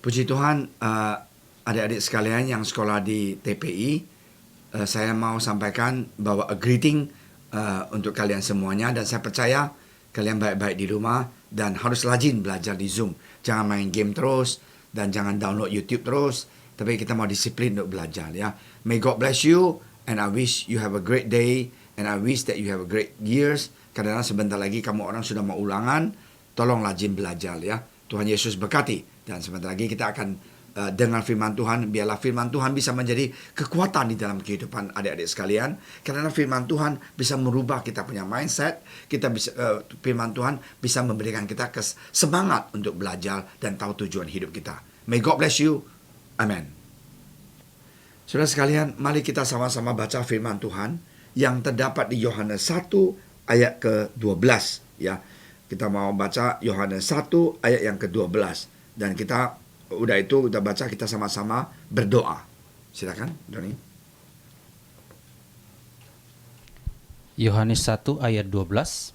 Puji Tuhan, adik-adik sekalian yang sekolah di TPI, saya mau sampaikan bahwa a greeting untuk kalian semuanya, dan saya percaya kalian baik-baik di rumah dan harus rajin belajar di Zoom. Jangan main game terus dan jangan download YouTube terus, tapi kita mau disiplin untuk belajar ya. May God bless you, and I wish you have a great day, and I wish that you have a great years. Karena sebentar lagi kamu orang sudah mau ulangan, tolong rajin belajar ya. Tuhan Yesus berkati. Dan sebentar lagi kita akan dengar firman Tuhan. Biarlah firman Tuhan bisa menjadi kekuatan di dalam kehidupan adik-adik sekalian. Karena firman Tuhan bisa merubah kita punya mindset. Firman Tuhan bisa memberikan kita semangat untuk belajar dan tahu tujuan hidup kita. May God bless you. Amen. Saudara sekalian, mari kita sama-sama baca firman Tuhan yang terdapat di Yohanes 1 ayat ke-12 ya. Kita mau baca Yohanes 1 ayat yang ke-12. Dan kita udah baca, kita sama-sama berdoa. Silakan, Doni. Yohanes 1 ayat 12.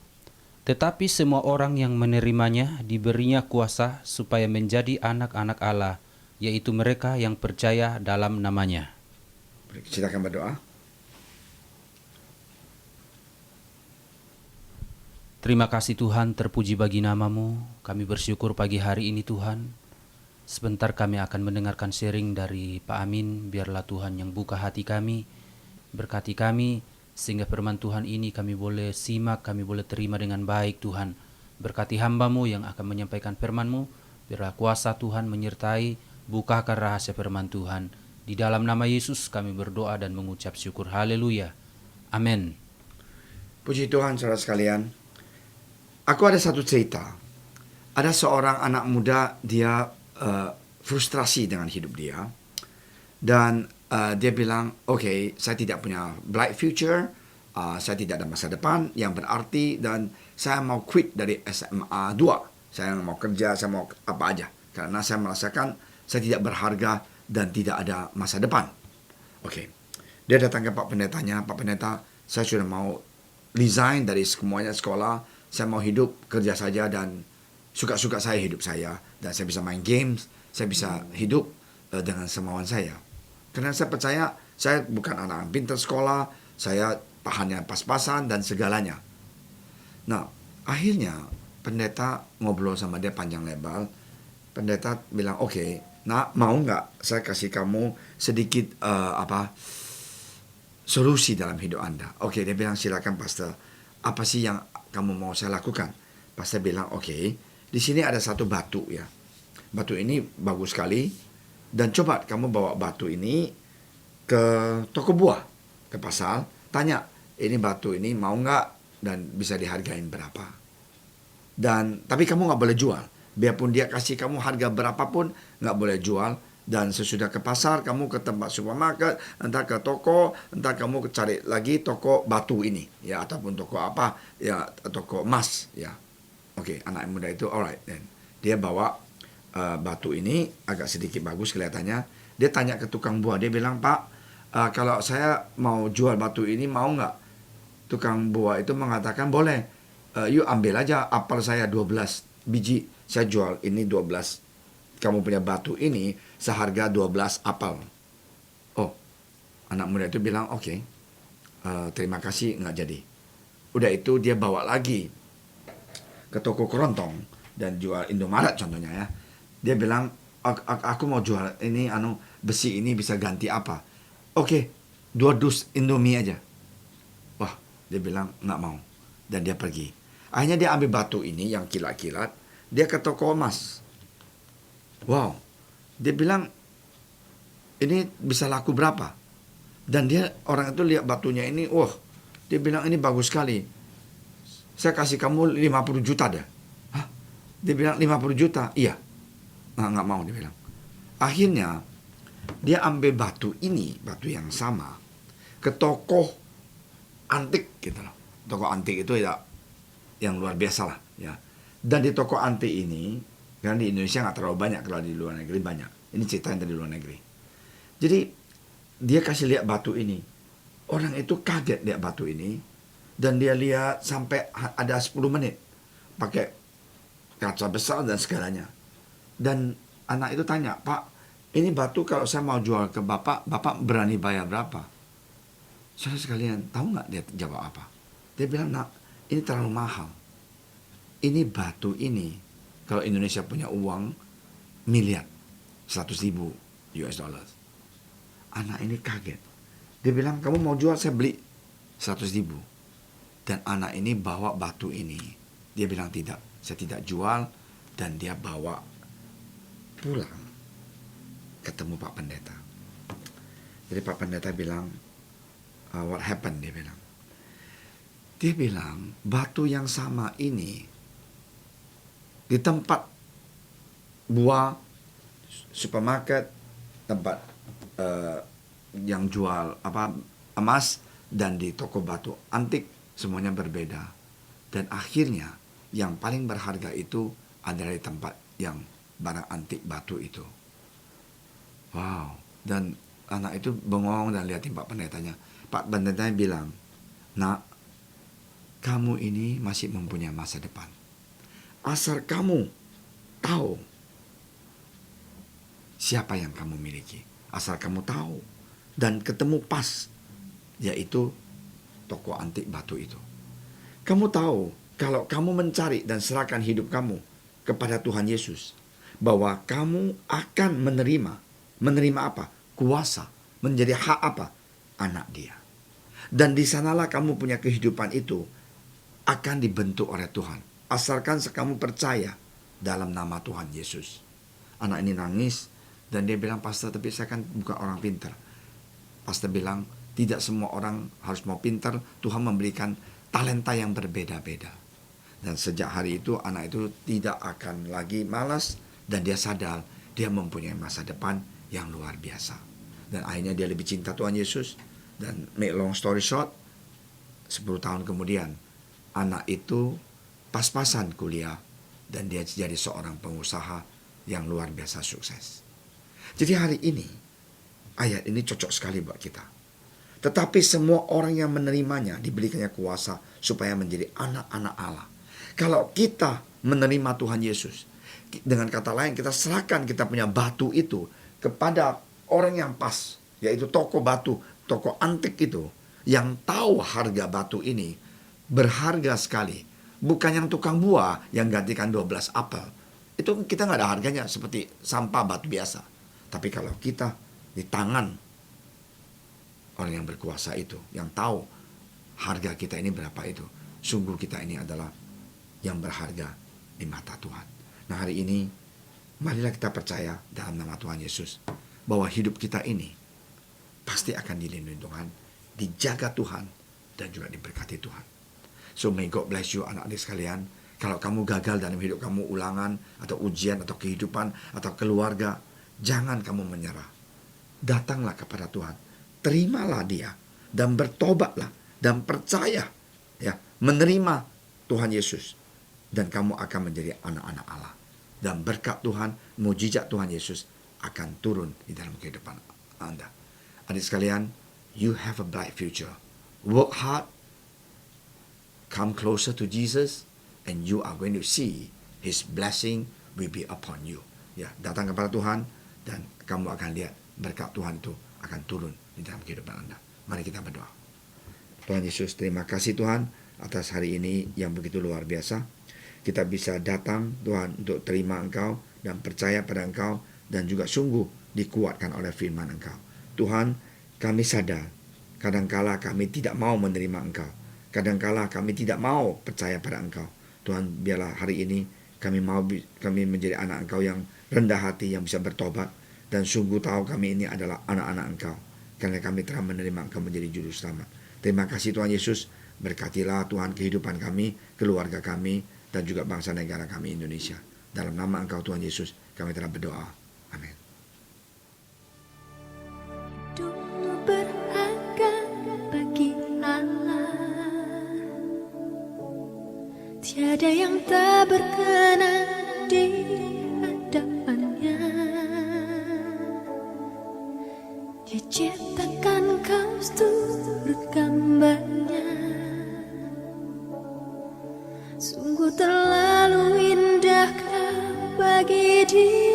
Tetapi semua orang yang menerimanya diberinya kuasa supaya menjadi anak-anak Allah, yaitu mereka yang percaya dalam namanya. Silakan berdoa. Terima kasih Tuhan, terpuji bagi namamu. Kami bersyukur pagi hari ini Tuhan. Sebentar kami akan mendengarkan sharing dari Pak Amin. Biarlah Tuhan yang buka hati kami, berkati kami, sehingga firman Tuhan ini kami boleh simak, kami boleh terima dengan baik Tuhan. Berkati hamba-Mu yang akan menyampaikan firman-Mu. Biarlah kuasa Tuhan menyertai, bukakan rahasia firman Tuhan. Di dalam nama Yesus kami berdoa dan mengucap syukur. Haleluya. Amin. Puji Tuhan, saudara sekalian. Aku ada satu cerita. Ada seorang anak muda, dia frustrasi dengan hidup dia. Dan dia bilang, okay, saya tidak punya bright future, saya tidak ada masa depan yang berarti, dan saya mau quit dari SMA 2. Saya mau kerja, saya mau apa aja. Karena saya merasakan saya tidak berharga dan tidak ada masa depan. Okay. Dia datang ke Pak Pendetanya, Pak Pendeta, saya sudah mau resign dari semuanya sekolah. Saya mau hidup, kerja saja, dan suka-suka saya hidup saya. Dan saya bisa main games, saya bisa hidup dengan semauan saya. Karena saya percaya, saya bukan anak pintar sekolah, saya hanya pas-pasan dan segalanya. Nah, akhirnya pendeta ngobrol sama dia panjang lebar. Pendeta bilang, okay, nah mau nggak saya kasih kamu sedikit solusi dalam hidup Anda. Oke, dia bilang, silakan pastor. Apa sih yang kamu mau saya lakukan? Pastor bilang, oke, di sini ada satu batu ya. Batu ini bagus sekali. Dan coba kamu bawa batu ini ke toko buah, ke pasar. Tanya, ini batu ini mau nggak dan bisa dihargain berapa. Tapi kamu nggak boleh jual. Biarpun dia kasih kamu harga berapapun, nggak boleh jual. Dan sesudah ke pasar, kamu ke tempat supermarket, entah ke toko, entah kamu cari lagi toko batu ini, ya, ataupun toko apa, ya, toko emas, ya. Oke, anak muda itu, alright, then. Dia bawa batu ini, agak sedikit bagus kelihatannya. Dia tanya ke tukang buah, dia bilang, Pak, kalau saya mau jual batu ini, mau nggak? Tukang buah itu mengatakan, boleh, you ambil aja apel saya 12 biji, saya jual ini 12. Kamu punya batu ini seharga 12 apel. Oh, anak muda itu bilang, oke, terima kasih, nggak jadi. Udah itu dia bawa lagi ke toko kerontong dan jual Indomaret contohnya ya. Dia bilang, aku mau jual ini, besi ini bisa ganti apa? Oke, 2 dus Indomie aja. Wah, dia bilang nggak mau. Dan dia pergi. Akhirnya dia ambil batu ini yang kilat-kilat, dia ke toko emas. Wow, dia bilang ini bisa laku berapa? Dan orang itu lihat batunya ini, wah, dia bilang ini bagus sekali. Saya kasih kamu 50 juta dah. Hah? Dia bilang 50 juta? Iya. Nggak mau, dia bilang. Akhirnya dia ambil batu ini, batu yang sama, ke toko antik gitu loh. Toko antik itu ya yang luar biasa lah ya. Dan di toko antik ini, karena di Indonesia nggak terlalu banyak, kalau di luar negeri banyak. Ini cerita yang dari luar negeri. Jadi dia kasih lihat batu ini. Orang itu kaget lihat batu ini. Dan dia lihat sampai ada 10 menit. Pakai kaca besar dan segalanya. Dan Anak itu tanya, Pak, ini batu kalau saya mau jual ke Bapak, Bapak berani bayar berapa? Saudara sekalian, tahu nggak dia jawab apa? Dia bilang, nak, ini terlalu mahal. Ini batu ini, kalau Indonesia punya uang, miliar, 100.000 US dollars. Anak ini kaget. Dia bilang, kamu mau jual, saya beli 100.000. Dan anak ini bawa batu ini. Dia bilang, tidak, saya tidak jual. Dan dia bawa pulang. Ketemu Pak Pendeta. Jadi Pak Pendeta bilang, what happened? Dia bilang. Dia bilang, batu yang sama ini di tempat buah, supermarket, tempat yang jual emas, dan di toko batu antik, semuanya berbeda. Dan akhirnya yang paling berharga itu adalah di tempat yang barang antik batu itu. Wow. Dan anak itu bengong dan lihatin Pak Pendetanya. Pak Pendetanya bilang, nak, kamu ini masih mempunyai masa depan. Asal kamu tahu siapa yang kamu miliki. Asal kamu tahu dan ketemu pas, yaitu toko antik batu itu. Kamu tahu, kalau kamu mencari dan serahkan hidup kamu kepada Tuhan Yesus, bahwa kamu akan menerima apa? Kuasa, menjadi hak apa? Anak Dia. Dan di sanalah kamu punya kehidupan itu akan dibentuk oleh Tuhan. Asalkan kamu percaya dalam nama Tuhan Yesus. Anak ini nangis dan dia bilang, Pastor, tapi saya kan bukan orang pintar. Pastor bilang, tidak semua orang harus mau pintar. Tuhan memberikan talenta yang berbeda-beda. Dan sejak hari itu anak itu tidak akan lagi malas dan dia sadar dia mempunyai masa depan yang luar biasa. Dan akhirnya dia lebih cinta Tuhan Yesus. Dan make long story short, 10 tahun kemudian anak itu pas-pasan kuliah dan dia jadi seorang pengusaha yang luar biasa sukses. Jadi hari ini ayat ini cocok sekali buat kita. Tetapi semua orang yang menerimanya diberikannya kuasa supaya menjadi anak-anak Allah. Kalau kita menerima Tuhan Yesus, dengan kata lain kita serahkan kita punya batu itu kepada orang yang pas, yaitu toko batu, toko antik itu, yang tahu harga batu ini berharga sekali. Bukan yang tukang buah yang gantikan 12 apel. Itu kita nggak ada harganya seperti sampah batu biasa. Tapi kalau kita di tangan orang yang berkuasa itu, yang tahu harga kita ini berapa itu, sungguh kita ini adalah yang berharga di mata Tuhan. Nah hari ini, marilah kita percaya dalam nama Tuhan Yesus, bahwa hidup kita ini pasti akan dilindungi Tuhan, dijaga Tuhan, dan juga diberkati Tuhan. So may God bless you anak-anak sekalian. Kalau kamu gagal dalam hidup kamu, ulangan atau ujian atau kehidupan atau keluarga, jangan kamu menyerah. Datanglah kepada Tuhan, terimalah Dia dan bertobatlah dan percaya, ya, menerima Tuhan Yesus, dan kamu akan menjadi anak-anak Allah. Dan berkat Tuhan, mujizat Tuhan Yesus akan turun di dalam kehidupan Anda. Adik sekalian, you have a bright future. Work hard, come closer to Jesus, and you are going to see His blessing will be upon you. Ya, datang kepada Tuhan dan kamu akan lihat berkat Tuhan itu akan turun di dalam kehidupan Anda. Mari kita berdoa. Tuhan Yesus, terima kasih Tuhan atas hari ini yang begitu luar biasa. Kita bisa datang Tuhan untuk terima Engkau dan percaya pada Engkau dan juga sungguh dikuatkan oleh firman Engkau. Tuhan, kami sadar kadangkala kami tidak mau menerima Engkau. Kadangkala kami tidak mau percaya pada Engkau. Tuhan, biarlah hari ini kami menjadi anak Engkau yang rendah hati, yang bisa bertobat, dan sungguh tahu kami ini adalah anak-anak Engkau, karena kami telah menerima Engkau menjadi juru selamat. Terima kasih Tuhan Yesus, berkatilah Tuhan kehidupan kami, keluarga kami, dan juga bangsa negara kami Indonesia. Dalam nama Engkau Tuhan Yesus, kami telah berdoa. Amin. Hidupmu berharga bagi Allah. Tiada yang tak berkenan di hadapannya. Dia ciptakan kau seturut gambarnya. Sungguh terlalu indah kau bagi dia.